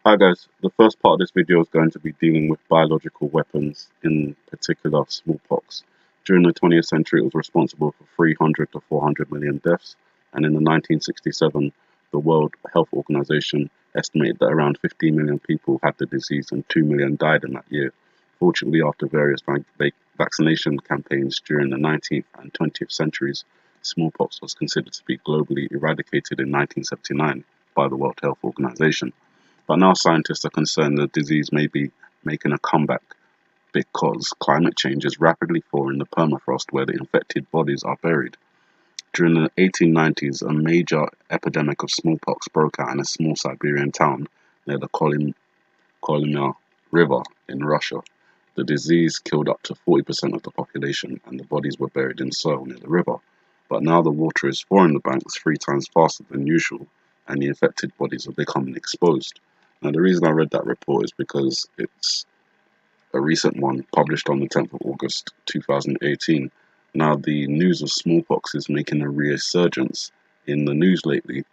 Hi guys, the first part of this video is going to be dealing with biological weapons, in particular smallpox. During the 20th century it was responsible for 300 to 400 million deaths, and in the 1967 the World Health Organization estimated that around 15 million people had the disease and 2 million died in that year. Fortunately, after various vaccination campaigns during the 19th and 20th centuries, smallpox was considered to be globally eradicated in 1979 by the World Health Organization. But now scientists are concerned the disease may be making a comeback because climate change is rapidly thawing the permafrost where the infected bodies are buried. During the 1890s, a major epidemic of smallpox broke out in a small Siberian town near the Kolyma River in Russia. The disease killed up to 40% of the population, and the bodies were buried in soil near the river. But now the water is thawing the banks 3 times faster than usual, and the infected bodies are becoming exposed. Now, the reason I read that report is because it's a recent one published on the 10th of August 2018. Now, the news of smallpox is making a resurgence in the news lately,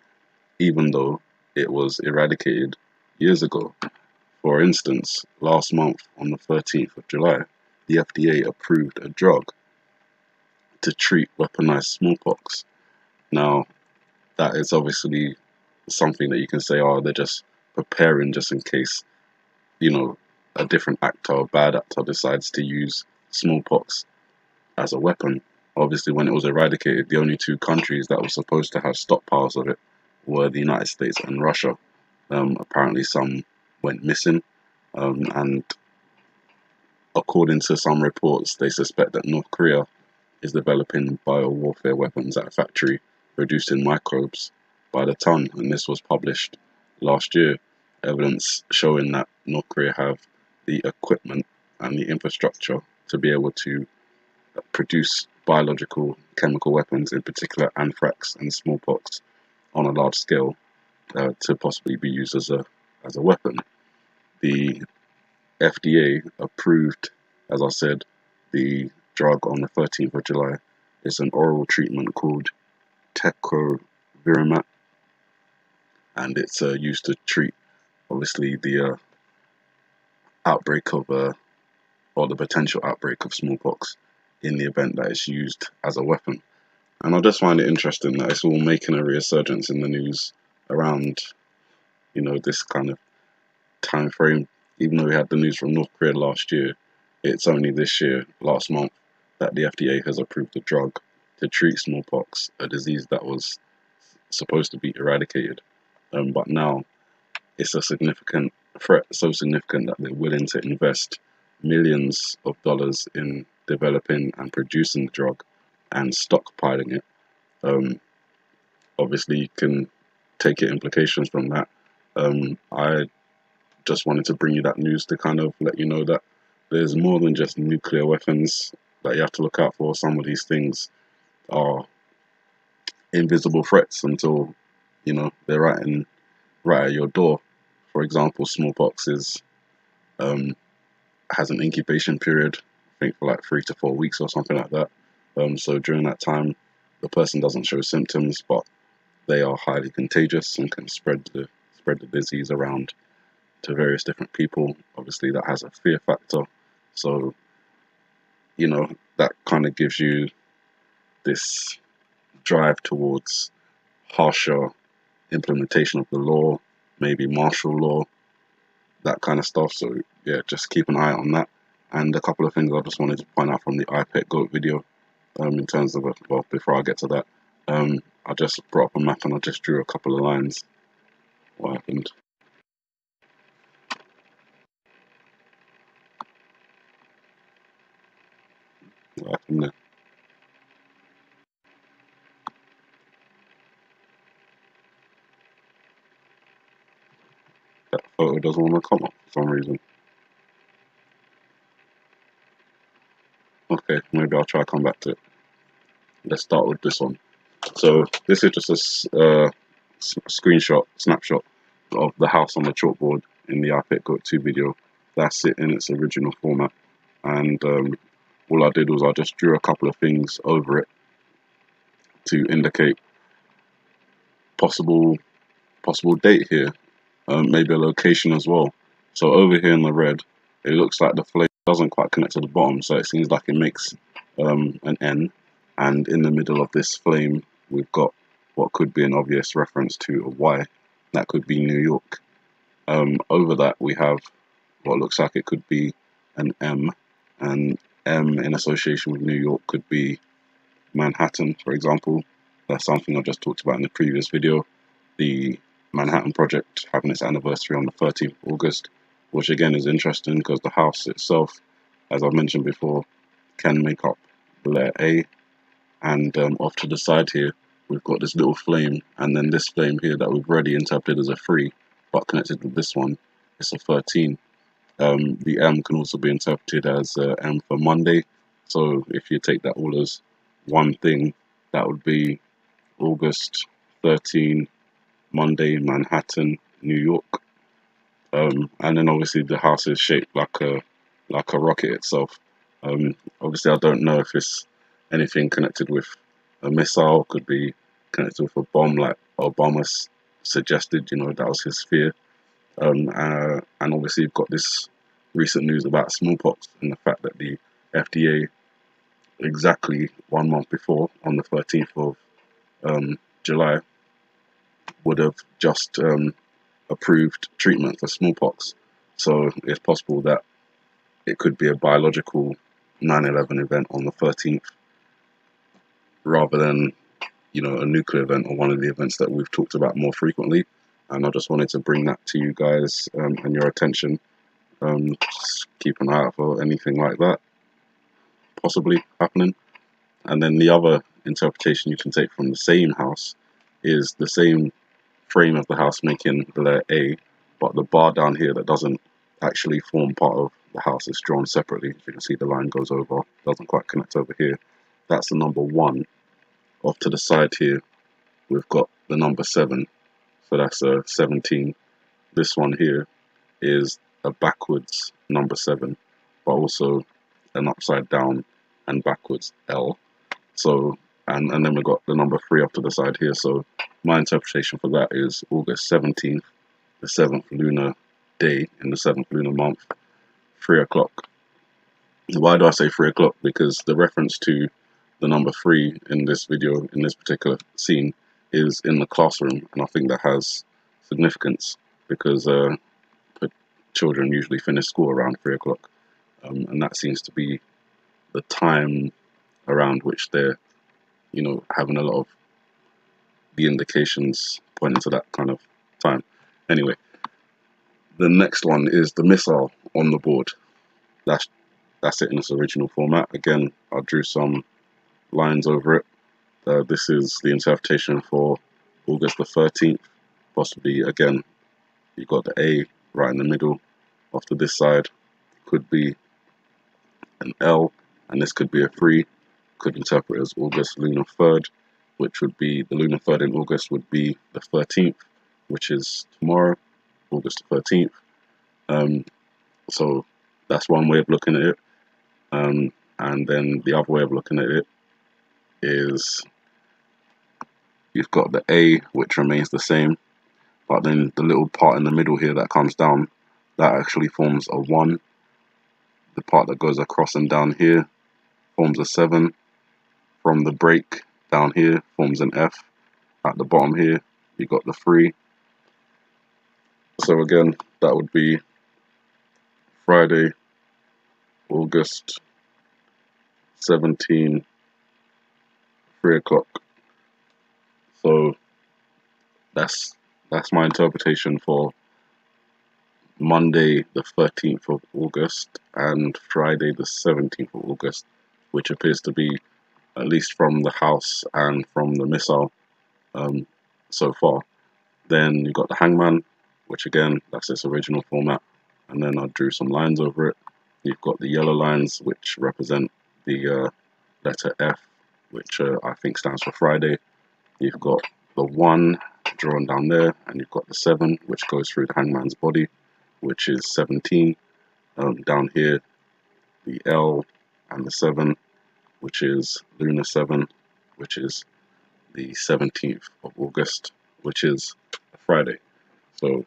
even though it was eradicated years ago. For instance, last month on the 13th of July, the FDA approved a drug to treat weaponized smallpox. Now, that is obviously something that you can say, oh, they're just preparing just in case, a different actor, a bad actor, decides to use smallpox as a weapon. Obviously, when it was eradicated, the only 2 countries that were supposed to have stockpiles of it were the United States and Russia. Apparently, some went missing, and according to some reports, they suspect that North Korea is developing biowarfare weapons at a factory producing microbes by the ton, and this was published last year. Evidence showing that North Korea have the equipment and the infrastructure to be able to produce biological chemical weapons, in particular anthrax and smallpox, on a large scale to possibly be used as a weapon. The FDA approved, as I said, the drug on the 13th of July. It's an oral treatment called tecovirimat, and it's used to treat, obviously, the outbreak of, or the potential outbreak of smallpox in the event that it's used as a weapon. And I just find it interesting that it's all making a resurgence in the news around, this kind of time frame. Even though we had the news from North Korea last year, it's only this year, last month, that the FDA has approved a drug to treat smallpox, a disease that was supposed to be eradicated. But now it's a significant threat, so significant that they're willing to invest millions of dollars in developing and producing the drug and stockpiling it. Obviously, you can take your implications from that. I just wanted to bring you that news to kind of let you know that there's more than just nuclear weapons that you have to look out for. Some of these things are invisible threats until, they're right at your door. For example, smallpox has an incubation period, I think for like 3 to 4 weeks or something like that. So during that time, the person doesn't show symptoms, but they are highly contagious and can spread the disease around to various different people. Obviously, that has a fear factor. So, that kind of gives you this drive towards harsher implementation of the law, maybe martial law, that kind of stuff. So yeah, just keep an eye on that. And a couple of things I just wanted to point out from the iPet Goat video, in terms of, well, before I get to that, I just brought up a map and I just drew a couple of lines. What happened? What happened there? That photo doesn't want to come up for some reason. Okay, maybe I'll try to come back to it. Let's start with this one. So this is just a snapshot of the house on the chalkboard in the iPet Goat 2 video. That's it in its original format. And all I did was I just drew a couple of things over it to indicate possible date here. maybe a location as well. So over here in the red, it looks like the flame doesn't quite connect to the bottom, so it seems like it makes an N, and in the middle of this flame we've got what could be an obvious reference to a Y. That could be New York. Over that we have what looks like it could be an M, and M in association with New York could be Manhattan, for example. That's something I just talked about in the previous video. The Manhattan Project having its anniversary on the 13th of August, which again is interesting because the house itself, as I mentioned before, can make up the letter A. And off to the side here, we've got this little flame, and then this flame here that we've already interpreted as a 3, but connected with this one, it's a 13. The M can also be interpreted as M for Monday. So if you take that all as one thing, that would be August 13, Monday, Manhattan, New York. And then obviously the house is shaped like a rocket itself. Obviously I don't know if it's anything connected with a missile, could be connected with a bomb like Obama suggested, you know, that was his fear. And obviously you've got this recent news about smallpox and the fact that the FDA exactly 1 month before, on the 13th of July, would have just approved treatment for smallpox. So it's possible that it could be a biological 9/11 event on the 13th rather than, you know, a nuclear event or one of the events that we've talked about more frequently. And I just wanted to bring that to you guys and your attention. Just keep an eye out for anything like that possibly happening. And then the other interpretation you can take from the same house is the same frame of the house making the letter A, but the bar down here that doesn't actually form part of the house is drawn separately. As you can see, the line goes over, doesn't quite connect over here. That's the number 1. Off to the side here, we've got the number 7, so that's a 17. This one here is a backwards number 7, but also an upside down and backwards L. So, and then we've got the number 3 off to the side here. So my interpretation for that is August 17th, the 7th lunar day in the 7th lunar month, 3 o'clock. Why do I say 3 o'clock? Because the reference to the number 3 in this video, in this particular scene, is in the classroom, and I think that has significance because children usually finish school around 3 o'clock, and that seems to be the time around which they're, you know, having a lot of the indications pointing to that kind of time. Anyway, the next one is the missile on the board. That's it in its original format. Again, I drew some lines over it. This is the interpretation for August the 13th. Possibly, again, you've got the A right in the middle. Off to this side could be an L, and this could be a 3. Could interpret as August lunar 3rd, which would be the lunar 3rd in August would be the 13th, which is tomorrow, August the 13th. So that's one way of looking at it. And then the other way of looking at it is you've got the A, which remains the same, but then the little part in the middle here that comes down, that actually forms a 1. The part that goes across and down here forms a 7. From the break down here forms an F. At the bottom here, you got the 3. So again, that would be Friday, August 17, 3 o'clock. So that's my interpretation for Monday the 13th of August and Friday the 17th of August, which appears to be, at least from the house and from the missile so far. Then you got the hangman, which again, that's its original format, and then I drew some lines over it. You've got the yellow lines, which represent the letter F, which I think stands for Friday. You've got the 1 drawn down there, and you've got the 7, which goes through the hangman's body, which is 17. Down here, the L and the 7, which is lunar 7, which is the 17th of August, which is a Friday. So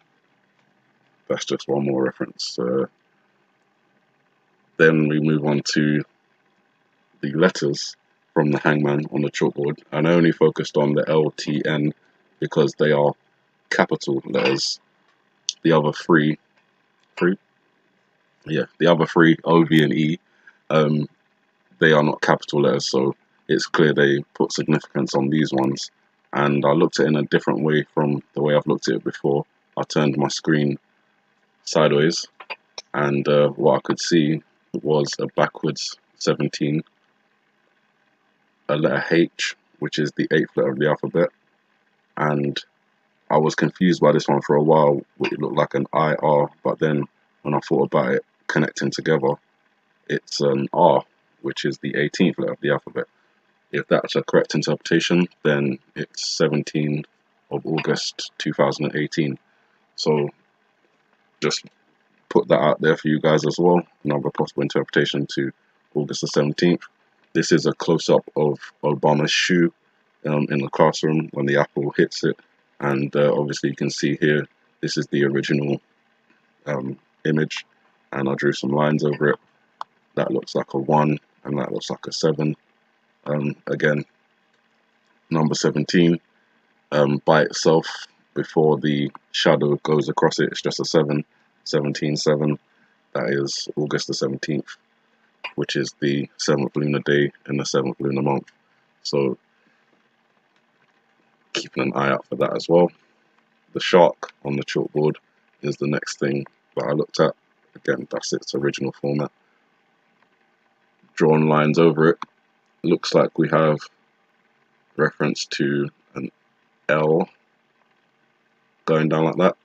that's just one more reference. Then we move on to the letters from the hangman on the chalkboard, and I only focused on the L, T, N because they are capital letters. The other three, the other three, O, V, and E, they are not capital letters, so it's clear they put significance on these ones. And I looked at it in a different way from the way I've looked at it before. I turned my screen sideways, and what I could see was a backwards 17, a letter H, which is the 8th letter of the alphabet, and I was confused by this one for a while. It looked like an IR, but then when I thought about it connecting together, it's an R, which is the 18th letter of the alphabet. If that's a correct interpretation, then it's 17th of August 2018. So just put that out there for you guys as well. Another possible interpretation to August the 17th. This is a close-up of Obama's shoe in the classroom when the apple hits it. And obviously you can see here, this is the original image. And I drew some lines over it. That looks like a 1 and that looks like a 7. Again, number 17 by itself, before the shadow goes across it, it's just a 7. 17, 7. That is August the 17th, which is the 7th lunar day in the 7th lunar month. So keeping an eye out for that as well. The shark on the chalkboard is the next thing that I looked at. Again, that's its original format. Drawn lines over it. Looks like we have reference to an L going down like that.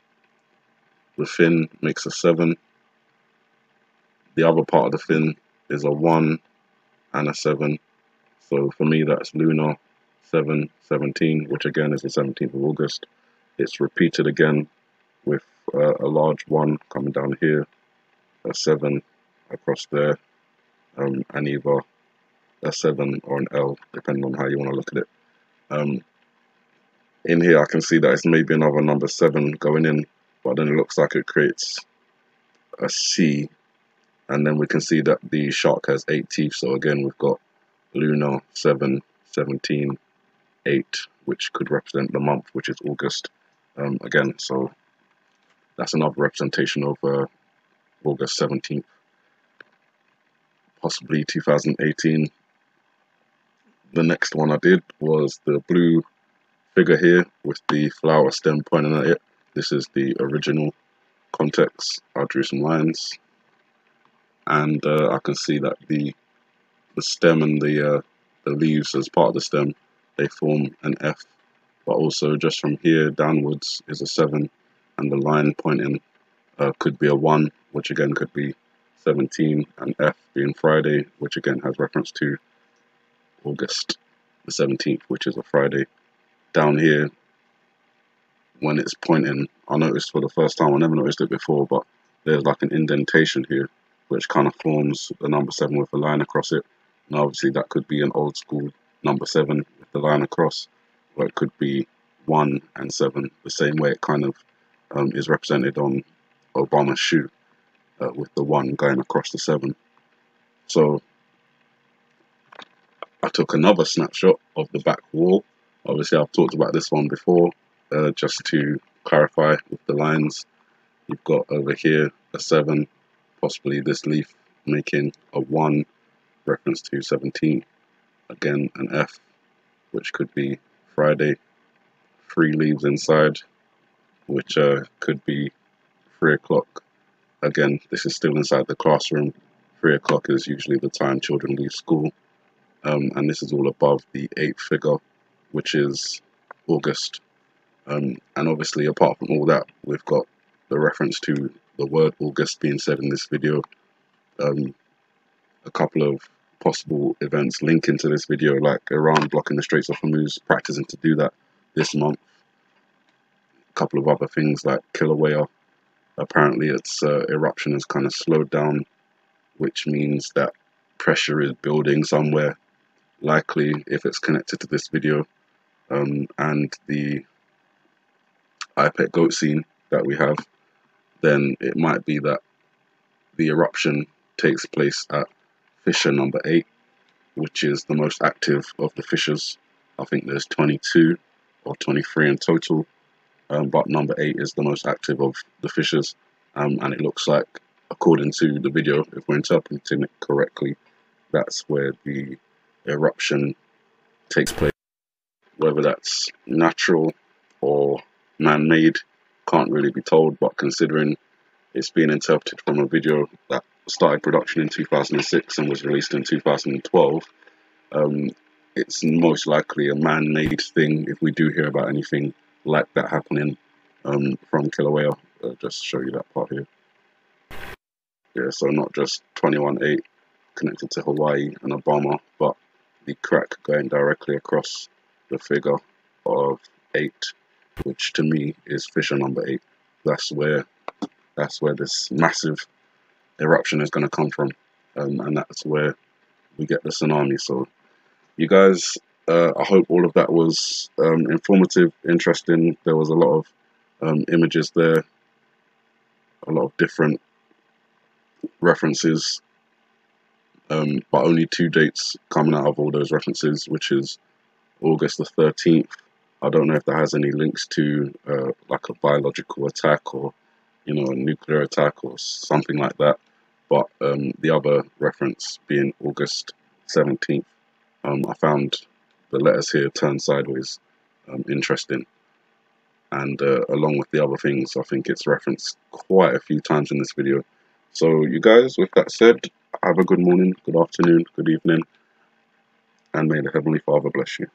The fin makes a 7. The other part of the fin is a 1 and a 7. So for me, that's lunar 7, 17, which again is the 17th of August. It's repeated again with a large 1 coming down here, a 7 across there, and either a 7 or an L, depending on how you want to look at it. In here, I can see that it's maybe another number 7 going in, but then it looks like it creates a C, and then we can see that the shark has 8 teeth. So again, we've got lunar 7, 17, 8, which could represent the month, which is August. Again, so that's another representation of August 17th, possibly 2018. The next one I did was the blue figure here with the flower stem pointing at it. This is the original context. I drew some lines, and I can see that the stem and the leaves as part of the stem, they form an F, but also just from here downwards is a 7, and the line pointing could be a 1, which again could be 17, and F being Friday, which again has reference to August the 17th, which is a Friday. Down here, when it's pointing, I noticed for the first time, I never noticed it before, but there's like an indentation here, which kind of forms the number 7 with a line across it. And obviously that could be an old school number 7 with the line across, or it could be 1 and 7, the same way it kind of is represented on Obama's shoe, with the 1 going across the 7. So I took another snapshot of the back wall. Obviously I've talked about this one before, just to clarify with the lines. You've got over here a 7, possibly this leaf making a 1, reference to 17. Again, an F, which could be Friday. 3 leaves inside, which could be 3 o'clock. Again, this is still inside the classroom. 3 o'clock is usually the time children leave school. And this is all above the 8th figure, which is August. And obviously, apart from all that, we've got the reference to the word August being said in this video. A couple of possible events linking to this video, like Iran blocking the Straits of Hormuz, practicing to do that this month. A couple of other things like Kilauea. Apparently its eruption has kind of slowed down, which means that pressure is building somewhere, likely if it's connected to this video. And the IPEC goat scene that we have, then it might be that the eruption takes place at fissure number 8, which is the most active of the fissures. I think there's 22 or 23 in total, but number 8 is the most active of the fissures, and it looks like, according to the video, if we're interpreting it correctly, that's where the eruption takes place. Whether that's natural or man-made, can't really be told, but considering it's being interpreted from a video that started production in 2006 and was released in 2012, it's most likely a man-made thing if we do hear about anything like that happening from Kilauea. Just show you that part here. Yeah, so not just 21.8 connected to Hawaii and Obama, but the crack going directly across the figure of 8, which to me is fissure number 8. That's where this massive eruption is going to come from, and that's where we get the tsunami. So you guys, I hope all of that was informative, interesting. There was a lot of images there, a lot of different references, but only 2 dates coming out of all those references, which is August the 13th. I don't know if that has any links to like a biological attack or, you know, a nuclear attack or something like that, but the other reference being August 17th. I found the letters here turned sideways interesting, and along with the other things, I think it's referenced quite a few times in this video. So you guys, with that said, have a good morning, good afternoon, good evening, and may the Heavenly Father bless you.